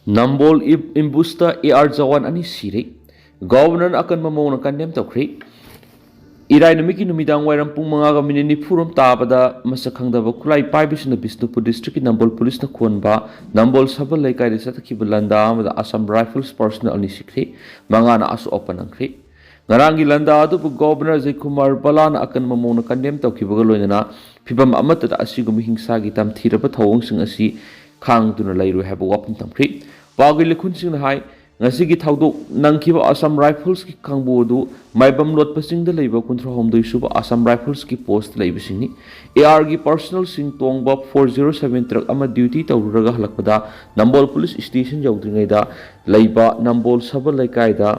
Nambol imbusta AR Jawan ani sire. Governor akan mamona kandem tokri. Irai numiki numidang wairam pung mga gamini ni purum tabada masakangdaba kulai paibis na Bisnupur district Nambol police na kuanba Nambol sabal laikai de sa takibulanda amada Assam Rifles personal ni sikri mga na aso open ang kri. Ngarangi landa adu bu Governor Jay Kumar Balan akan mamona kandem tawkibaga loina pibam amata da asigum hingsa gitam thiraba thawong sing asi khang tuna lairu haba wapun tamkri pagi likhun sing hai ngasi gi thawdo nangkiba Assam Rifles ki khangbu du maibam lot pasing da leiba kunthra hom doi suba Assam Rifles ki post leiba singni AR gi personal sing tongba 407 truck ama duty tawruraga halakpada Nambol police station yawdringai da leiba Nambol sabal laikai da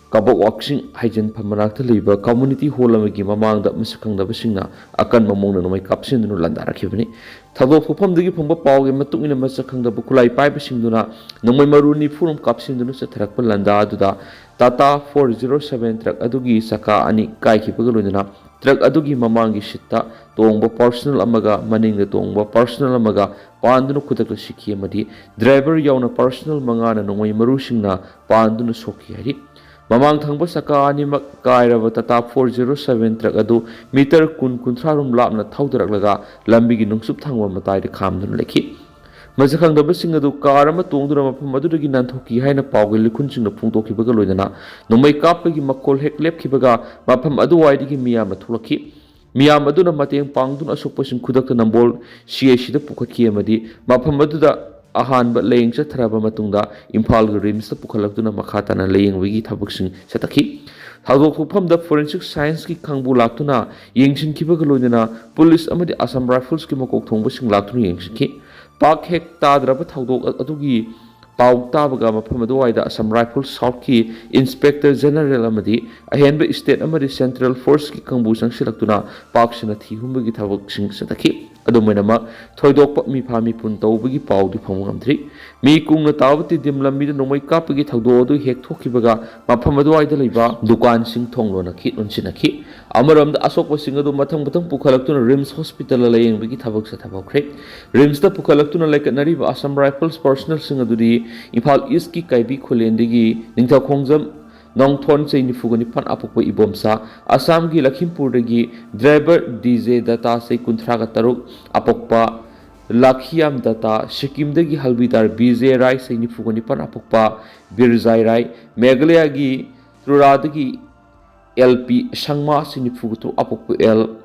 kabok waksing haijen pamanak leiba community hall amagi mamang da masakang da basingna akan mamong na may kapsin dunu landara kibani thadok phofam dagi phomba pawge matung ina masakang da bukulai pai basing duna nongmai maruni furum kapsin dunu sa tharakpa landa aduda Tata 407 truck adugi saka ani kai kipaga loina truck adugi mamangi shitta tongba personal amaga maning da tongba personal amaga pandunu khudak sikhi amadi driver yauna personal mangana nongmai marusingna pandunu sokhi hari Mamang thangba saka ani kairaba Tata 407 truck adu meter kun kunthrarum lapna thaudarak laga lambigi nungsup thangwa matai de khamdun lekhi majakang da basing adu karama tongdura mafam adudagi nanthoki haina pawge likhun singna phungtokhi baga loidana nomai kapagi makol hek lepki baga mafam adu waidigi miyam na thulakhi miyam aduna mateng pangdun asokpa sing khudakta Nambol CAC da pukhatki amadi mafam aduda ahanba laying sa tharaba matungda Imphal Rims pukhalakduna makhatana laying wigi thabuk-sing satakhi thadok phofam da forensic science ki khangbu laktuna yengsin kibaga loina police amadi Assam Rifles ki makok thongba sing laktuna yengsikhi pak hek tadraba thadok adugi pau tabaga mafam aduwaida Assam Rifles South ki Inspector General amadi ahenba state amadi Central Force ki khangbu sang silaktuna pak sina thihumbagi thabuk-sing satakhi Adumainama, Thoidok mi Pami Punto, Bigi Pau, the Pomamtri, Mi Kung Tawti Dimlamid, no my capigi Taudo, Hek Tokibaga, Mapamadu Idaliba, Dukan Sing Tonglona Kit on Sinaki, Amaram the Asok was single Matam Pukalactuna Rims Hospital laying Bigi Tabok Satabok Creek, Rims the Pukalactuna like a Nariva Assam Rifles personal singadudi, Impal Iski Kaibi Kulendigi, Ninta Kongzam. Nong thon say ni fugani pan apokpo ibomsa Assam gi Lakhimpur gi driver DJ data say kunthra ga taruk apokpa Lakhiam data Sikkim gi halbidar BJ Rai say ni fugani pan apokpa Birzai Rai Meghalaya gi Trura gi LP Sangma say ni fugutu apokpo L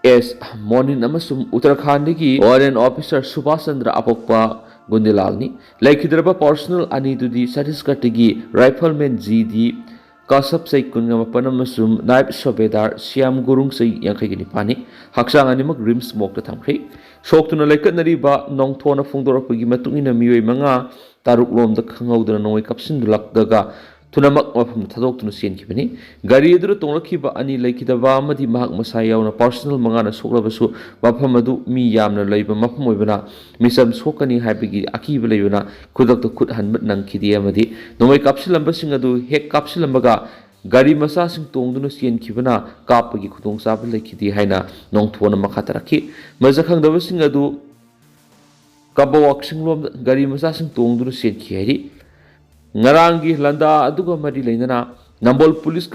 S Monin amasum Uttarakhand gi Warrant Officer Subhash Chandra apokpa Gundilalni, like Hidraba personal Anidudi, Satiscatigi, Rifleman GD, Kasap say Kunamapanamisum, Naib Sobedar, Siam Gurung say Yankaginipani, Haksang Animak Rim smoke the Tamkri, Shok to Naleka Nariba, Nong Tona Fundora Pugimatun in a Mue Manga, Taruk Lom the Kango the Noi Capsin Lak Daga. Tunamak mafam thadok tunu sen kibani gari edu tonglakiba ani laikidaba amadi mahak masaya na personal mangana soklabasu mafam adu mi yamna leiba mafam oibana misam sokani haibigi akiba leibana kudak to khut hanbat nangkidi amadi nomai kapsilamba sing adu hek kapsilambaga gari masa sing tongduna sen kibana kapagi khutong sab leikidi haina nong thona makhataraki majakhang daba sing adu kabawak sing lom gari masa sing tongduna sen khiri Ngarangi landa aduga mari lainana Nambol police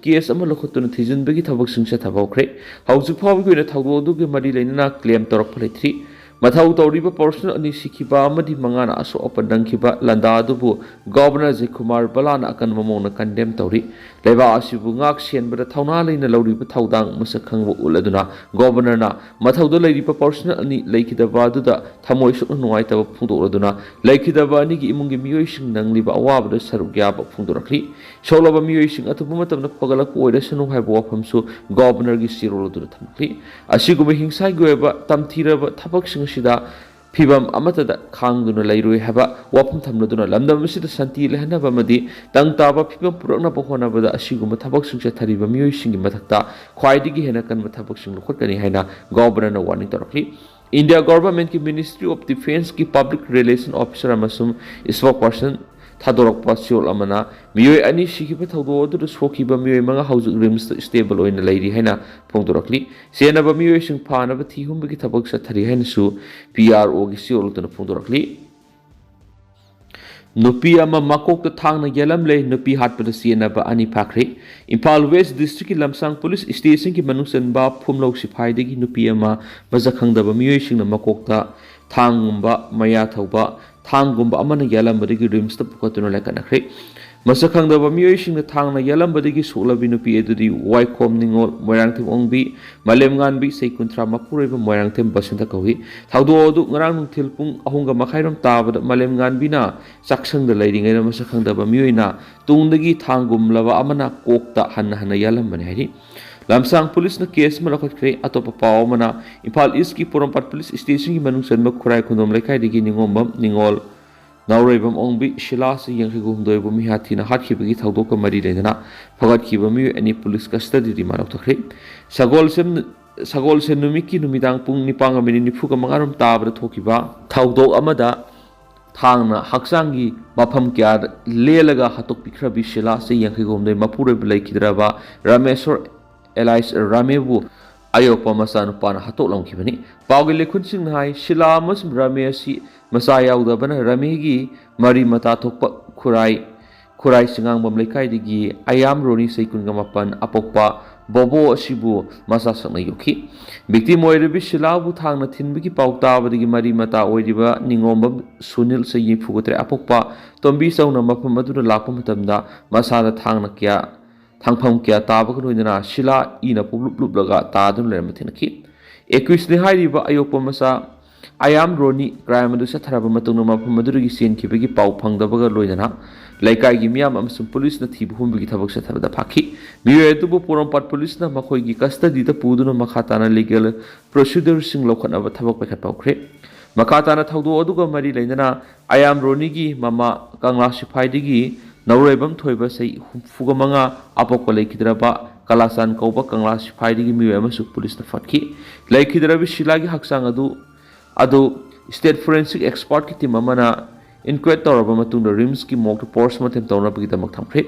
case ama lokhotuna thijin bagi thabak singsa thabokre haujik phawi goina thagdo aduga mari lainana claim torok phaleithri mathau tawriba personal ani sikhiba amadi mangana aso opadang khiba landa adubu Governor Jay Kumar Balan akan mamona condemn tawri leba asibu ngak sienbada thauna leina lawriba thaudang masakhangba uladuna Governor na mathauda leiriba personal ani leikidaba aduda thamoi sukna nuaitaba phungdoraduna leikidaba ani gi imungi miyoi sing nangliba awabada sarugyaba phungdorakli solaba miyoi sing atubu matamna pagalak oida sanu haiba wafamsu Governor gi siroladuna thamkli asiguma hingsai goeba tamthiraba thabak sing sida Pibam amatada khangduna lairui haba wapam thamnaduna lamdam sida santi lehanaba madi tangtaba pibam purakna pohona bada asiguma thabak singsa thariba miyoi singi mathakta khwaidigi hena kan thabak sing lokhotani haina Governor na warning torakli India government ki Ministry of Defense ki Public Relation Officer amasum spokesperson थादोरक्पा सियोल अमना मियोय अनि सिखिबा थौदो अदु सोखिबा मियोय मंगा हौजुक RIMS stable ओइन लैरि हैना फोंदोरक्ली सेनबा मियोय सिंग फानबा थिहुमबगी थबक सथरि हैनसु PRO गी सियोल तन फोंदोरक्ली नुपी अमा मकोक थांगना येलमले नुपी हाटपद सेनबा अनि फाख्रे इम्फाल वेस्ट डिस्ट्रिक्ट की लमसांग पुलिस स्टेशन की मनुसनबा फुमलौ सिफाइदगी नुपी अमा मजखंगदबा मियोय सिंगना मकोकता थांगुंबा मया थौबा थांगुंबा अमना येलमबदगी रिम्स त पुकतुना लेकनख्रे मसखंगदबा मियोय सिंगना थांगना येलमबदगी सोलबी नुपी एदुदी वाइखोम निंगोल मोयरांगथेम ओंबी मलेमगानबी सैकुंथ्रा मपुरेबा मोयरांगथेम बसंत कौही थाउदो अदु ngarang nungthil pung ahunga makhairom tabada malemganbina chaksangda leiringaina masakhandaba miyoina tungdagi thangumlaba amana kokta hanna yalambane hari lamsang police na case ma lakhatkre atopa paw mana Imphal East ki Porampat police station ki manung sanma khurai khundom lekhai digi ningombam ningol Naurebam ongbi shilasi yanghigum doibu mi hathina hatkibagi thaudok mari leina phagatkiba mi ani police custody di manok thakre sagol se numiki numidang pung nipanga mini nifuga mangarum tabra thokiba thaudok amada thangna haksangi mafam kya lelaga hatok pikhrabi shilasi yanghigum doi mapure blai kidraba Rameshwar Elias Ramebu ayokpa masanu pana hatok longkibani pawge lekhun sing nai shila mas Rameshi masa yaudabana Ramegi mari mata thokpa khurai singang bam lekai digi ayam roni seikun gamapan apokpa bobo asibu masa sakna yoki victim oiribi shilabu thangna thinbigi pawta badigi mari mata oiriba ningomba Sunil sayi fugotre apokpa tombi sauna mapam aduna lakpa matamda masada thangna kya thangpham kya tabak noidana shila ina pulup laga tadun lermathina ki 21 ne hairiba ayokpa masa ayam roni crime adu satharaba matungna mapam madurigi sen kibagi paw phangdabaga loidana laikai gi miyam amsum police na thibu humbigi thabak satharada phaki miyoy atubu Porampat police na makhoi gi custody da puduna makhatana legal procedure sing lokhanaba thabak pakhat pawkhre makhatana thaudo aduga mari leindana ayam roni gi mama kangla sifai digi Naurebam thoiba sei fugamanga apokko leikidraba kalasan kauba kangla sifai digi miyoy amasu police na fatki leikidrabi shilagi haksang adu state forensic expert ki team amana inquire tawraba matungda rims ki mock postmortem tawrabagi damak thamkhre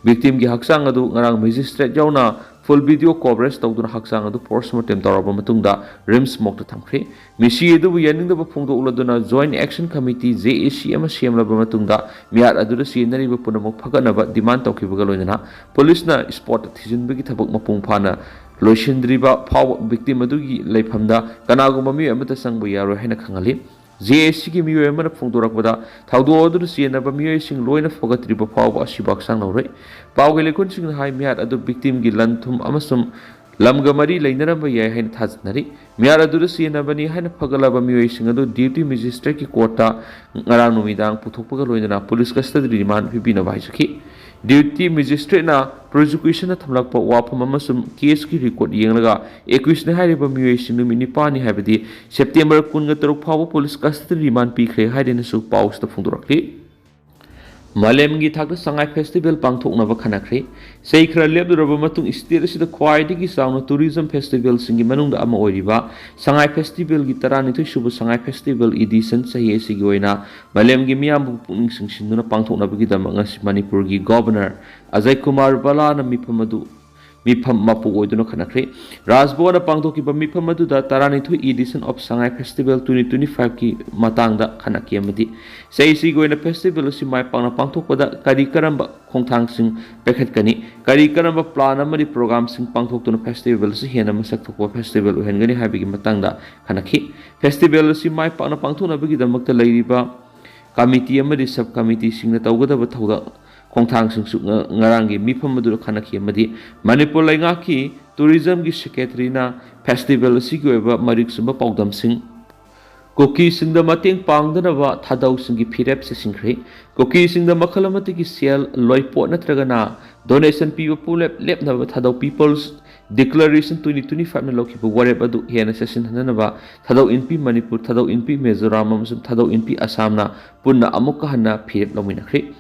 victim gi haksang adu ngarang magistrate jauna full video coverage tawduna haksang adu postmortem tawraba matungda rims mock thamkhre misi edu yaningda phungdo uladuna joint action committee JAC ama semlaba matungda miat adura sinari ba punamok phaganaba demand tawkibaga loinana police na spot thijinbagi thabak mapung phana loisindriba phaw victim adugi leifamda kanaguma mi amata sangbu yaro hena khangali JAC ki miyoy amana phungdorakbada thaudo adur sienaba miyoy sing loina fogatriba phaw asibak sang naurei pawge lekun sing hai miat adu victim gi lanthum amasum lamga mari leinaramba yai hain thajnari miar adur sienabani hain phagalaba miyoy sing adu duty magistrate ki court ngarang numidang puthokpaga loina police custody remand pibina baisaki duty magistrate na prosecution na thamlakpa wafam amasum case ki record yenglaga 21 ne hairiba miyoy sing numini pani haibadi September 13 phaw police custody remand pikre haidena su paus ta phungdorakli Malemgi thakta sangai festival pangthoknaba khanakre seikhra lebduraba matung state asida khwaidigi sauna tourism festival singi manungda ama oiriba sangai festival gi 12 subu sangai festival edition sahi asigi oina malemgi miyam puning singsinuna pangthoknaba gi damanga Manipur gi governor Ajay Kumar Bala na miphamadu mifam mapu oiduna khanakre Rajbona pangthokiba mifamadu da 12 edition of Sangai Festival 2025 ki matangda khanaki amadi seisi goina festival si mai pangna pangthokpada kari karamba khongthang sing pekhatkani kari karamba plan amari program sing pangthoktuna festival si hena masak thokwa festival uhengani habigi matangda khanaki festival si mai pangna pangthona bigi damakta leiriba committee amari sub committee sing na tawgadaba thauda khongthang sing su ngarangi mifam madu khanaki amadi Manipur laingaki tourism gi secretary na festival si goiba marik sumba pawdam sing Koki singda mateng pangdanaba thadau singi phirep se singkhre koki singda makhalamati ki sel loipo natragana donation piwa pulep lepnaba thadau people's declaration 2025 na lokibu warep adu hena session hananaba thadau NP Manipur thadau NP Mizoram amsum thadau NP Assam na punna amukka hanna phirep lomina khre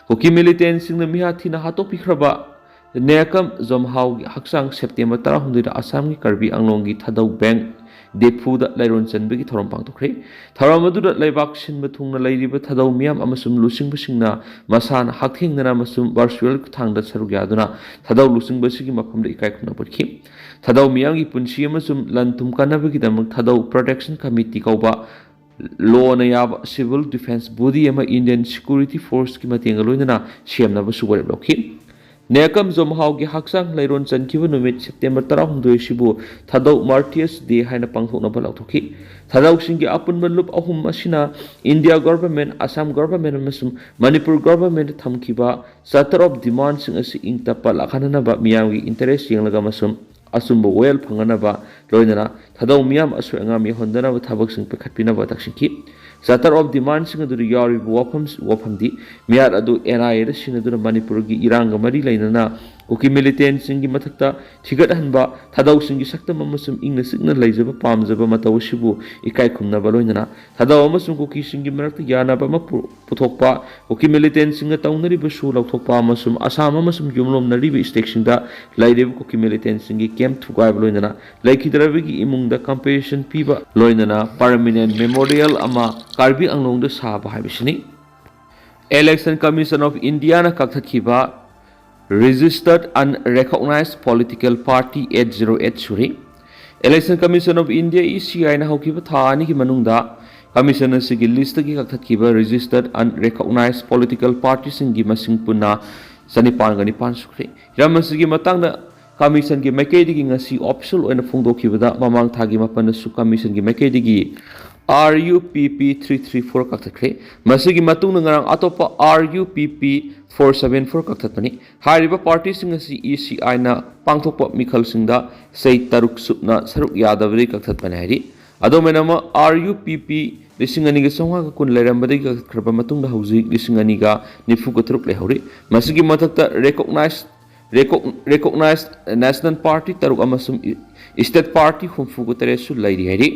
koki militant singna mihathi na hato pikhraba nekam zomhau haksang September 16 Assam gi Karbi Anglong gi thadau bank ꯗꯦꯐꯨꯗ ꯂꯩꯔꯣꯟ ꯆꯟꯕꯒꯤ ꯊꯧꯔꯝ ꯄꯥꯡꯊꯣꯛꯈ꯭ꯔꯦ ꯊꯧꯔꯝ ꯑꯗꯨꯗ ꯂꯩꯕꯥꯛ ꯁꯤꯟꯕ ꯊꯨꯡꯅ ꯂꯩꯔꯤꯕ ꯊꯧꯗꯧ ꯃꯤꯌꯥꯝ ꯑꯃꯁꯨꯡ ꯂꯨꯆꯤꯡꯕꯁꯤꯡꯅ ꯃꯁꯥꯅ ꯍꯛꯊꯦꯡꯅꯅ ꯑꯃꯁꯨꯡ ꯚꯔꯆꯨꯑꯦꯜ ꯈꯨꯠꯊꯥꯡꯗ ꯁꯔꯨꯛ ꯌꯥꯗꯨꯅ ꯊꯧꯗꯧ ꯂꯨꯆꯤꯡꯕꯁꯤꯒꯤ ꯃꯐꯝꯗ ꯏꯀꯥꯏ ꯈꯨꯝꯅꯕ ꯎꯠꯈꯤ ꯊꯧꯗꯧ ꯃꯤꯌꯥꯝꯒꯤ ꯄꯨꯟꯁꯤ ꯑꯃꯁꯨꯡ ꯂꯟ ꯊꯨꯝ ꯀꯟꯅꯕꯒꯤꯗꯃꯛ ꯊꯧꯗꯧ ꯄ꯭ꯔꯣꯇꯦꯛꯁꯟ ꯀꯃꯤꯇꯤ ꯀꯧꯕ ꯂꯣꯅ ꯌꯥꯕ ꯁꯤꯚꯤꯜ ꯗꯤꯐꯦꯟꯁ ꯕꯣꯗꯤ ꯑꯃ ꯏꯟꯗꯤꯌꯟ ꯁꯦꯀ꯭ꯌꯨꯔꯤꯇꯤ ꯐꯣꯔꯁꯀꯤ ꯃꯇꯦꯡꯒ ꯂꯣꯏꯅꯅ ꯁꯦꯝꯅꯕꯁꯨ ꯋꯥꯔꯦꯞ ꯂꯧꯈꯤ ꯅꯦꯀꯝ ꯖꯣꯝꯍꯥꯎꯒꯤ ꯍꯛꯆꯥꯡ ꯂꯩꯔꯣꯟ ꯆꯟꯈꯤꯕ ꯅꯨꯃꯤꯠ ꯁꯦꯞꯇꯦꯝꯕꯔ 16 ꯑꯁꯤꯕꯨ ꯊꯧꯗꯧ ꯃꯥꯔꯇꯤꯌꯔꯁ ꯗꯦ ꯍꯥꯏꯅ ꯄꯥꯡꯊꯣꯛꯅꯕ ꯂꯥꯎꯊꯣꯛꯈꯤ ꯊꯧꯗꯧꯁꯤꯡꯒꯤ ꯑꯄꯨꯟꯕ ꯂꯨꯞ ꯑꯍꯨꯝ ꯑꯁꯤꯅ ꯏꯟꯗꯤꯌꯥ ꯒꯣꯚꯔꯟꯃꯦꯟꯠ ꯑꯁꯥꯝ ꯒꯣꯚꯔꯟꯃꯦꯟꯠ ꯑꯃꯁꯨꯡ ꯃꯅꯤꯄꯨꯔ ꯒꯣꯚꯔꯟꯃꯦꯟꯠꯇ ꯊꯝꯈꯤꯕ ꯆꯥꯔꯇꯔ ꯑꯣꯐ ꯗꯤꯃꯥꯟꯗꯁꯤꯡ ꯑꯁꯤ ꯏꯪ ꯇꯞꯄ ꯂꯥꯛꯍꯟꯅꯅꯕ ꯃꯤꯌꯥꯝꯒꯤ ꯏꯟꯇꯔꯦꯁ ꯌꯦꯡꯂꯒ ꯑꯃꯁꯨꯡ ꯑꯆꯨꯝꯕ ꯋꯥꯌꯦꯜ ꯐꯪꯍꯟꯅꯕ ꯂꯣꯏꯅꯅ ꯊꯧꯗꯧ ꯃꯤꯌꯥꯝ ꯑꯁꯣꯏ ꯑꯉꯥꯝ ꯌꯥꯎꯍꯟꯗꯅꯕ ꯊꯕꯛꯁꯤꯡ ꯄꯥꯏꯈꯠꯄꯤꯅꯕ ꯇꯛꯁꯤꯟꯈꯤ ꯆꯥꯔꯇꯔ ꯑꯣꯐ ꯗꯤꯃꯥꯟꯗꯁꯤꯡ ꯑꯗꯨꯗ ꯌꯥꯎꯔꯤꯕ ꯋꯥꯐꯝꯗꯤ ꯃꯤꯌꯥꯠ ꯑꯗꯨ NIAꯗ ꯁꯤꯟꯅꯗꯨꯅ ꯃꯅꯤꯄꯨꯔꯒꯤ ꯏꯔꯥꯡꯒ ꯃꯔꯤ ꯂꯩꯅꯅ ꯀꯨꯀꯤ ꯃꯤꯂꯤꯇꯦꯟꯠꯁꯤꯡꯒꯤ ꯃꯊꯛꯇ ꯊꯤꯒꯠꯍꯟꯕ ꯊꯧꯗꯧꯁꯤꯡꯒꯤ ꯁꯛꯇꯝ ꯑꯃꯁꯨꯡ ꯏꯪꯅ ꯆꯤꯛꯅ ꯂꯩꯖꯕ ꯄꯥꯝꯖꯕ ꯃꯇꯧ ꯑꯁꯤꯕꯨ ꯏꯀꯥꯏ ꯈꯨꯝꯅꯕ ꯂꯣꯏꯅꯅ ꯊꯧꯗꯧ ꯑꯃꯁꯨꯡ ꯀꯨꯀꯤꯁꯤꯡꯒꯤ ꯃꯔꯛꯇ ꯌꯥꯅꯕ ꯑꯃ ꯄꯨꯊꯣꯛꯄ ꯀꯨꯀꯤ ꯃꯤꯂꯤꯇꯦꯟꯠꯁꯤꯡꯒ ꯇꯧꯅꯔꯤꯕ ꯁꯨ ꯂꯧꯊꯣꯛꯄ ꯑꯃꯁꯨꯡ ꯑꯁꯥꯝ ꯑꯃꯁꯨꯡ ꯌꯨꯝꯂꯣꯟꯅꯔꯤꯕ ꯁ꯭ꯇꯦꯠꯁꯤꯡꯗ ꯂꯩꯔꯤꯕ ꯀꯨꯀꯤ ꯃꯤꯂꯤꯇꯦꯟꯠꯁꯤꯡꯒꯤ ꯀꯦꯝꯞ ꯊꯨꯒꯥꯏꯕ ꯂꯣꯏꯅꯅ ꯂꯩꯈꯤꯗ꯭ꯔꯕꯒꯤ ꯏꯃꯨꯡꯗ ꯀꯝꯄꯦꯟꯁꯦꯁꯟ ꯄꯤꯕ ꯂꯣꯏꯅꯅ ꯄꯔꯃꯤꯅꯦꯟꯠ ꯃꯦꯃꯣꯔꯤꯌꯦꯜ ꯑꯃ ꯀꯥꯔꯕꯤ ꯑꯪꯂꯣꯡꯗ ꯁꯥꯕ ꯍꯥꯏꯕꯁꯤꯅꯤ Election Commission of Indiana ꯀꯛꯊꯠꯈꯤꯕ Registered Unrecognized Political Party 808 ꯁꯨꯔꯤ Election Commission of India ECIꯅ ꯍꯧꯈꯤꯕ ꯊꯥ ꯑꯅꯤꯒꯤ ꯃꯅꯨꯡꯗ ꯀꯃꯤꯁꯟ ꯑꯁꯤꯒꯤ ꯂꯤꯁꯇꯒꯤ ꯀꯛꯊꯠꯈꯤꯕ Registered Unrecognized Political Parties ꯁꯤꯡꯒꯤ ꯃꯁꯤꯡ ꯄꯨꯟꯅ 909 ꯁꯨꯈ꯭ꯔꯦ ꯍꯤꯔꯝ ꯑꯁꯤꯒꯤ ꯃꯇꯥꯡꯗ ꯀꯃꯤꯁꯟꯒꯤ ꯃꯥꯏꯀꯩꯗꯒꯤ ꯉꯁꯤ ꯑꯣꯐꯤꯁꯤꯌꯦꯜ ꯑꯣꯏꯅ ꯐꯣꯡꯗꯣꯛꯈꯤꯕꯗ ꯃꯃꯥꯡ ꯊꯥꯒꯤ ꯃꯥꯄꯟꯗꯁꯨ ꯀꯃꯤꯁꯟꯒꯤ ꯃꯥꯏꯀꯩꯗꯒꯤ RUPP 334 ꯀꯛꯊꯠꯈ꯭ꯔꯦ ꯃꯁꯤꯒꯤ ꯃꯇꯨꯡꯗ ꯉꯔꯥꯡ ꯑꯇꯣꯞꯄ RUPP 474 ꯀꯛꯊꯠꯄꯅꯤ ꯍꯥꯏꯔꯤꯕ ꯄꯥꯔꯇꯤꯁꯤꯡ ꯑꯁꯤ ECIꯅ ꯄꯥꯡꯊꯣꯛꯄ ꯃꯤꯈꯜꯁꯤꯡꯗ ꯆꯍꯤ 6 ꯁꯨꯞꯅ ꯁꯔꯨꯛ ꯌꯥꯗꯕꯗꯒꯤ ꯀꯛꯊꯠꯄꯅꯤ ꯍꯥꯏꯔꯤ ꯑꯗꯨꯃꯥꯏꯅꯃꯛ RUPP 2910 ꯂꯩꯔꯝꯕꯗꯒꯤ ꯀꯛꯊꯠꯈ꯭ꯔꯕ ꯃꯇꯨꯡꯗ ꯍꯧꯖꯤꯛ 2093 ꯂꯩꯍꯧꯔꯤ ꯃꯁꯤꯒꯤ ꯃꯊꯛꯇ recognized national party 6 ꯑꯃꯁꯨꯡ state party 63 ꯁꯨ ꯂꯩꯔꯤ ꯍꯥꯏꯔꯤ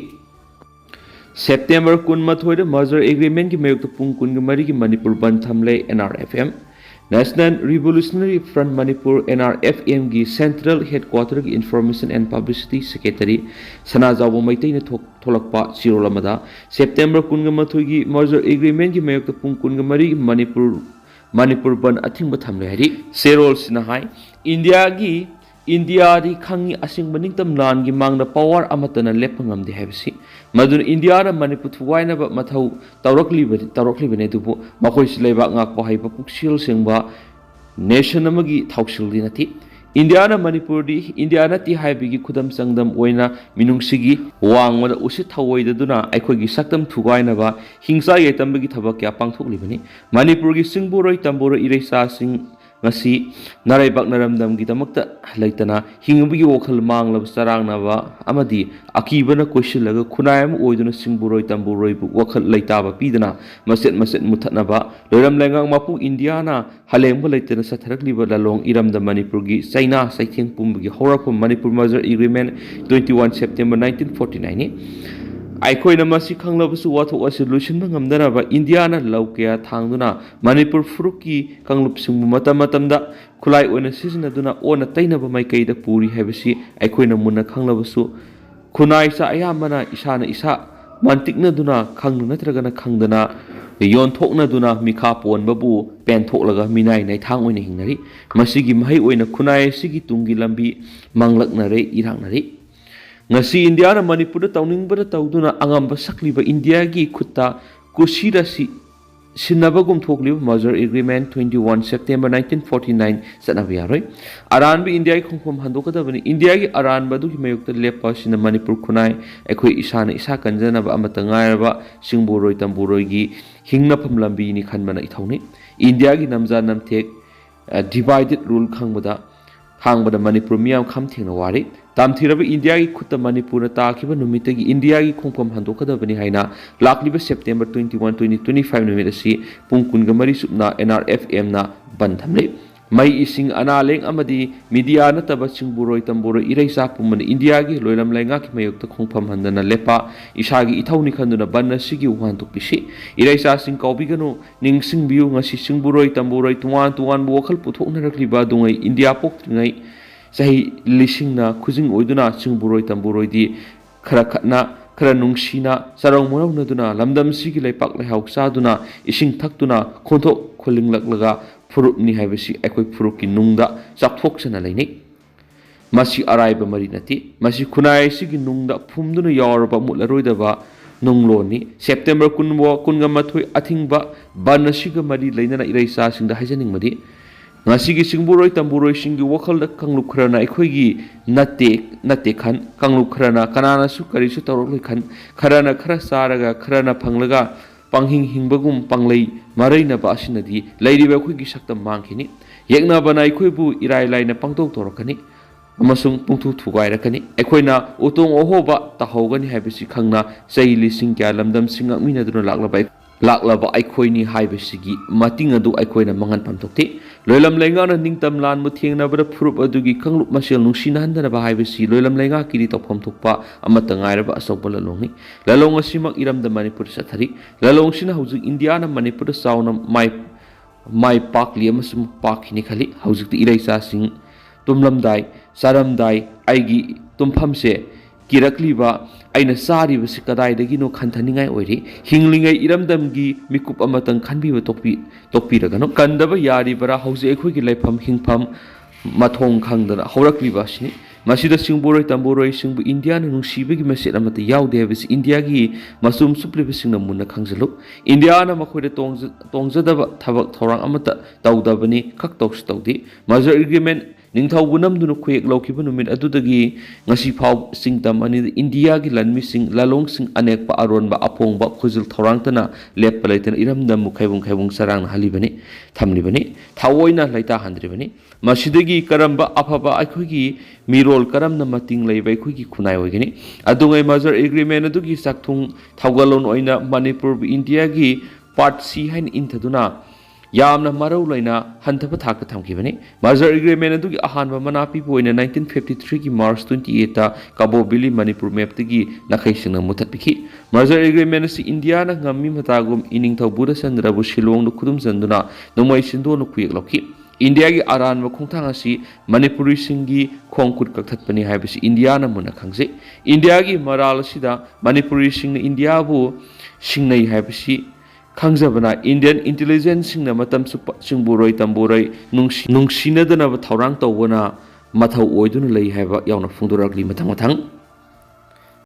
ꯁꯦꯞꯇꯦꯝꯕꯔ 18ꯗ ꯃꯔꯖꯔ ꯑꯦꯒ꯭ꯔꯤꯃꯦꯟꯠꯀꯤ ꯃꯥꯌꯣꯛꯇ ꯄꯨꯡ 23ꯒꯤ ꯃꯅꯤꯄꯨꯔ ꯕꯟꯗ ꯊꯝꯂꯦ NRFM National Revolutionary Front Manipur NRFMꯒꯤ ꯁꯦꯟꯇ꯭ꯔꯦꯜ ꯍꯦꯗꯀ꯭ꯋꯥꯇꯔꯒꯤ ꯏꯟꯐꯣꯔꯃꯦꯁꯟ ꯑꯦꯟড ꯄꯕ꯭ꯂꯤꯁꯤꯇꯤ ꯁꯦꯀ꯭ꯔꯦꯇꯔꯤ ꯁꯅꯥꯖꯥꯎꯕ ꯃꯩꯇꯩꯅ ꯊꯣꯛꯂꯛꯄ ꯆꯤꯔꯣꯜ ꯑꯃꯗ ꯁꯦꯞꯇꯦꯝꯕꯔ 18ꯒꯤ ꯃꯔꯖꯔ ꯑꯦꯒ꯭ꯔꯤꯃꯦꯟꯠꯀꯤ ꯃꯥꯌꯣꯛꯇ ꯄꯨꯡ 23ꯒꯤ ꯃꯅꯤꯄꯨꯔ ꯕꯟꯗ ꯑꯊꯤꯡꯕ ꯊꯝꯂꯦ ꯍꯥꯏꯔꯤ ꯆꯦꯔꯣꯜꯁꯤꯅ ꯍꯥꯏ ꯏꯟꯗꯤꯌꯥꯗꯤ ꯈꯪꯉꯤ ꯑꯁꯦꯡꯕ ꯅꯤꯡꯇꯝ ꯂꯥꯟꯒꯤ ꯃꯥꯡꯗ ꯄꯋꯥꯔ ꯑꯃꯠꯇꯅ ꯂꯦꯞꯄ ꯉꯝꯗꯦ ꯍꯥꯏꯕꯁꯤ ꯃꯗꯨꯅ ꯏꯟꯗꯤꯌꯥꯅ ꯃꯅꯤꯄꯨꯔ ꯊꯨꯒꯥꯏꯅꯕ ꯃꯊꯧ ꯇꯧꯔꯛꯂꯤꯕꯅꯤ ꯑꯗꯨꯕꯨ ꯃꯈꯣꯏꯁꯤ ꯂꯩꯕꯥꯛ ꯉꯥꯛꯄ ꯍꯩꯕ ꯄꯨꯛꯆꯦꯜ ꯁꯦꯡꯕ ꯅꯦꯁꯟ ꯑꯃꯒꯤ ꯊꯧꯁꯤꯜꯗꯤ ꯅꯠꯇꯦ ꯏꯟꯗꯤꯌꯥꯅ ꯃꯅꯤꯄꯨꯔꯗꯤ ꯏꯟꯗꯤꯌꯥ ꯅꯠꯇꯦ ꯍꯥꯏꯕꯒꯤ ꯈꯨꯗꯝ ꯆꯥꯡꯗꯝ ꯑꯣꯏꯅ ꯃꯤꯅꯨꯡꯁꯤꯒꯤ ꯋꯥꯡꯃꯗ ꯎꯁꯤꯠ ꯊꯑꯣꯏꯗꯗꯨꯅ ꯑꯩꯈꯣꯏꯒꯤ ꯁꯛꯇꯝ ꯊꯨꯒꯥꯏꯅꯕ ꯍꯤꯡꯁꯥ ꯌꯩꯇꯝꯕꯒꯤ ꯊꯕꯛ ꯀꯌꯥ ꯄꯥꯡꯊꯣꯛꯂꯤꯕꯅꯤ ꯃꯅꯤꯄꯨꯔꯒꯤ ꯆꯤꯡꯕꯨꯔꯣꯏ ꯇꯝꯕꯨꯔꯣꯏ ꯏꯔꯩꯆꯥꯁꯤꯡ ꯉꯁꯤ ꯅꯥꯔꯩꯕꯥꯛ ꯅꯔꯝꯗꯝꯒꯤꯗꯃꯛꯇ ꯂꯩꯇꯅ ꯍꯤꯡꯕꯒꯤ ꯋꯥꯈꯜ ꯃꯥꯡꯂꯕ ꯆꯔꯥꯡꯅꯕ ꯑꯃꯗꯤ ꯑꯀꯤꯕꯅ ꯀꯣꯏꯁꯤꯜꯂꯒ ꯈꯨꯟꯅꯥꯏ ꯑꯃ ꯑꯣꯏꯗꯨꯅ ꯆꯤꯡꯕꯨꯔꯣꯏ ꯇꯝꯕꯨꯔꯣꯏꯕꯨ ꯋꯥꯈꯜ ꯂꯩꯇꯥꯕ ꯄꯤꯗꯅ ꯃꯆꯦꯠ ꯃꯨꯠꯊꯠꯅꯕ ꯂꯣꯏꯔꯝ ꯂꯩꯉꯥꯛ ꯃꯄꯨ ꯏꯟꯗꯤꯌꯥꯅ ꯍꯂꯦꯡꯕ ꯂꯩꯇꯅ ꯆꯠꯊꯔꯛꯂꯤꯕ ꯂꯂꯣꯡ ꯏꯔꯝꯗ ꯃꯅꯤꯄꯨꯔꯒꯤ ꯆꯩꯅꯥ ꯆꯩꯊꯦꯡ ꯄꯨꯝꯕꯒꯤ ꯍꯧꯔꯛꯐꯝ ꯃꯅꯤꯄꯨꯔ ꯃꯔꯖꯔ ꯑꯦꯒ꯭ꯔꯤꯃꯦꯟꯠ 21 ꯁꯦꯞꯇꯦꯝꯕꯔ 1949ꯅꯤ ꯑꯩꯈꯣꯏꯅ ꯃꯁꯤ ꯈꯪꯂꯕꯁꯨ ꯋꯥꯊꯣꯛ ꯑꯁꯤ ꯂꯣꯏꯁꯤꯟꯕ ꯉꯝꯗꯅꯕ ꯏꯟꯗꯤꯌꯥꯅ ꯂꯧ ꯀꯌꯥ ꯊꯥꯡꯗꯨꯅ ꯃꯅꯤꯄꯨꯔ ꯐꯨꯔꯨꯞꯀꯤ ꯀꯥꯡꯂꯨꯞꯁꯤꯡꯕꯨ ꯃꯇꯝꯗ ꯈꯨꯠꯂꯥꯏ ꯑꯣꯏꯅ ꯁꯤꯖꯤꯟꯅꯗꯨꯅ ꯑꯣꯟꯅ ꯇꯩꯅꯕ ꯃꯥꯏꯀꯩꯗ ꯄꯨꯔꯤ ꯍꯥꯏꯕꯁꯤ ꯑꯩꯈꯣꯏꯅ ꯃꯨꯟꯅ ꯈꯪꯂꯕꯁꯨ ꯈꯨꯟꯅꯥꯏꯆꯥ ꯑꯌꯥꯝꯕꯅ ꯏꯁꯥꯅ ꯏꯁꯥ ꯃꯟꯇꯤꯛꯅꯗꯨꯅ ꯈꯪꯅ ꯅꯠꯇ꯭ꯔꯒꯅ ꯈꯪꯗꯅ ꯌꯣꯟꯊꯣꯛꯅꯗꯨꯅ ꯃꯤꯈꯥ ꯄꯣꯟꯕꯕꯨ ꯄꯦꯟꯊꯣꯛꯂꯒ ꯃꯤꯅꯥꯏ ꯅꯩꯊꯥꯡ ꯑꯣꯏꯅ ꯍꯤꯡꯅꯔꯤ ꯃꯁꯤꯒꯤ ꯃꯍꯩ ꯑꯣꯏꯅ ꯈꯨꯟꯅꯥꯏ ꯑꯁꯤꯒꯤ ꯇꯨꯡꯒꯤ ꯂꯝꯕꯤ ꯃꯥꯡꯂꯛꯅꯔꯦ ꯏꯔꯥꯛꯅꯔꯤ ꯉꯁꯤ ꯏꯟꯗꯤꯌꯥꯅ ꯃꯅꯤꯄꯨꯔꯗ ꯇꯧꯅꯤꯡꯕꯗ ꯇꯧꯗꯨꯅ ꯑꯉꯝꯕ ꯁꯛꯂꯤꯕ ꯏꯟꯗꯤꯌꯥꯒꯤ ꯈꯨꯠꯇ ꯀꯨꯁꯤꯔꯁꯤ ꯁꯤꯟꯅꯕꯒꯨꯝ ꯊꯣꯛꯂꯤꯕ ꯃꯔꯖꯔ ꯑꯦꯒ꯭ꯔꯤꯃꯦꯟꯠ 21 ꯁꯦꯞꯇꯦꯝꯕꯔ 1949 ꯆꯠꯅꯕ ꯌꯥꯔꯣꯏ ꯑꯔꯥꯟꯕ ꯏꯟꯗꯤꯌꯥꯒꯤ ꯈꯣꯡꯐꯝ ꯍꯟꯗꯣꯛꯀꯗꯕꯅꯤ ꯏꯟꯗꯤꯌꯥꯒꯤ ꯑꯔꯥꯟꯕ ꯑꯗꯨꯒꯤ ꯃꯥꯌꯣꯛꯇ ꯂꯦꯞꯄ ꯑꯁꯤꯅ ꯃꯅꯤꯄꯨꯔ ꯈꯨꯟꯅꯥꯏ ꯑꯩꯈꯣꯏ ꯏꯁꯥꯅ ꯏꯁꯥ ꯀꯟꯖꯅꯕ ꯑꯃꯠꯇ ꯉꯥꯏꯔꯕ ꯆꯤꯡꯕꯨꯔꯣꯏ ꯇꯝꯕꯨꯔꯣꯏꯒꯤ ꯍꯤꯡꯅꯐꯝ ꯂꯝꯕꯤꯅꯤ ꯈꯟꯕꯅ ꯏꯊꯧꯅꯤ ꯏꯟꯗꯤꯌꯥꯒꯤ ꯅꯝꯖꯥ ꯅꯝꯊꯦꯛ ꯗꯤꯚꯥꯏꯗꯦꯠ ꯔꯨꯜ ꯈꯥꯡꯕꯗ ꯃꯅꯤꯄꯨꯔ ꯃꯤꯌꯥꯝ ꯈꯝꯊꯦꯡꯅ ꯋꯥꯔꯤ ꯇꯝꯊꯤꯔꯕ ꯏꯟꯗꯤꯌꯥꯒꯤ ꯈꯨꯠꯇ ꯃꯅꯤꯄꯨꯔꯅ ꯇꯥꯈꯤꯕ ꯅꯨꯃꯤꯠꯇꯒꯤ ꯏꯟꯗꯤꯌꯥꯒꯤ ꯈꯣꯡꯐꯝ ꯍꯟꯗꯣꯛꯀꯗꯕꯅꯤ ꯍꯥꯏꯅ ꯂꯥꯛꯂꯤꯕ ꯁꯦꯞꯇꯦꯝꯕꯔ 21, 2025 ꯅꯨꯃꯤꯠ ꯑꯁꯤ ꯄꯨꯡ 23 ꯁꯨꯞꯅ NRFMꯅ ꯕꯟꯗ ꯊꯝꯂꯤ ꯃꯩ ꯏꯁꯤꯡ ꯑꯅꯥꯂꯦꯡ ꯑꯃꯗꯤ ꯃꯤꯗꯤꯌꯥ ꯅꯠꯇꯕ ꯆꯤꯡꯕꯨꯔꯣꯏ ꯇꯝꯕꯨꯔꯣꯏ ꯏꯔꯩꯆꯥ ꯄꯨꯝꯕꯅ ꯏꯟꯗꯤꯌꯥꯒꯤ ꯂꯣꯏꯂꯝ ꯂꯩꯉꯥꯛꯀꯤ ꯃꯥꯌꯣꯛꯇ ꯈꯣꯡꯐꯝ ꯍꯟꯗꯅ ꯂꯦꯞꯄ ꯏꯁꯥꯒꯤ ꯏꯊꯧꯅꯤ ꯈꯟꯗꯨꯅ ꯕꯟꯗ ꯑꯁꯤꯒꯤ ꯋꯥꯍꯟꯊꯣꯛ ꯄꯤꯁꯤ ꯏꯔꯩꯆꯥꯁꯤꯡ ꯀꯥꯎꯕꯤꯒꯅꯨ ꯅꯤꯡꯁꯤꯡꯕꯤꯌꯨ ꯉꯁꯤ ꯆꯤꯡꯕꯨꯔꯣꯏ ꯇꯝꯕꯨꯔꯣꯏ ꯇꯣꯉꯥꯟꯕ ꯋꯥꯈꯜ ꯄꯨꯊꯣꯛꯅꯔꯛꯂꯤꯕ ꯑꯗꯨꯉꯩ ꯏꯟꯗꯤꯌꯥ ꯄꯣꯛꯇ꯭ꯔꯤꯉꯩ ꯆꯍꯤ ꯂꯤꯁꯤꯡꯅ ꯈꯨꯖꯤꯡ ꯑꯣꯏꯗꯨꯅ ꯆꯤꯡꯕꯨꯔꯣꯏ ꯇꯝꯕꯨꯔꯣꯏꯗꯤ खरा खतना खरा नुंगसीना सरौ मरौनदुना लमदमसिगी लेपाक लेहाउ चादुना इसिंग थक्तुना खोंथो खोलिंगलक्लगा फुरुपनि हाइबसी अखोय फुरुपकी नुंगदा चाकथोकसना लेनि मसी अराइब मरी नति मसी खुनाय सिगी नुंगदा फुमदुना यावरबा मुटलरोइदबा नुंगलोनी सेप्टेम्बर कुनबो कुनगा मथोय अथिंगबा बनसिगा मरी लेनना इरैसा सिंगदा हाइजनिंगमदि ngasi singburoi tamburoi singi wakal da kangluk khrana ekhoi nate khan kangluk khrana kanana su kari su torok loi khan kharana khara saraga kharana phanglaga panghing hingbagum panglei maraina ba asinadi leiriba ekhoi gi sakta mangkhini yekna bana ekhoi bu irai laina pangtok torokani amasung pungthu thugai rakani ekhoina utong ohoba tahogani haibisi khangna sei lising kya lamdam singak mina duna laklaba aikoini haibisigi mating adu aikoina mangan pamthokti loilam lenga na ningtam lan mu thengna bada phurup adugi kanglup masel nungsina handana ba haibisi loilam lenga kiri toppham thokpa amata ngairaba asokba lalongi lalong asimak iram da manipur sathari lalong sina hujik india na manipur sauna mai pakli amasum pakhini khali hujik irai sa sing tumlamdai saramdai aigi tumphamse किरकलीबा अइना सारिबसि कदाइदगिनो खन्थनिङाइ ओइरि हिंलिङै इरमदमगी मिकुप अमतंग खनबिबा तोकपिरगनो कंदबा यारिबरा हौजे एखोइगी लाइफम हिंफम मथोंग खंगदना हौरक्लिबासिनि मसिदा सिंगबोरoi तंबोरoi सिंगबु इंडिया न नुंसिबगी मेसेज अमत याउदे हबिसि इंडिया गी मसुम सुप्लिबसिंग न मुन्ना खंगजलु इंडिया न मखोइदे तोंगजदबा थबक थौरांग अमत तौदबनि खक तौस तौदि मजर agreement निंगथौबु नमदुनु खुयेक लौखिबा नुमित अदुदगी ngasi phau singtam ani india gi lanmi sing lalong sing anek pa aron ba apong ba khujul thorang tana lep palaitana iramdam mukhaibung sarang halibani thamlibani thawoina laita handribani masidagi karamba afaba aikhugi mirol karamna mating leibai khugi khunai oigini adungai major agreement adugi sakthung thaugalon oina manipur india gi part c hain inthaduna यामना मरौ लैना हंथब थाक थमखिबनी मजर agreement अदुगी अहानबा मनापी पोइना 1953 की मार्च 28 ता काबोबिली Manipur map तगी नखैसिंग मुथतपिखि मजर agreement सि India ना ngami mataगुम inning थौबुदा संद्रबु Shillong नु खुदुम जंदुना नोंमै सिंदो नु खुयक लौखि इंडिया की आरान व खोंथांग असि मणिपुरी सिंगी खोंकुट कथतपनि हाइबसि इंडिया ना मुना खंगजे इंडिया की मराल सिदा मणिपुरी सिंग इंडिया बु सिंगनै हाइबसि खंगजबना इंडियन इंटेलिजेंस सिंगना मतम सिंगबुरoi तंबुरoi नुंसिनदना थौरांग तौबना मथौ ओइदुन लई हाइबा यावना फुंदुरगली मथंग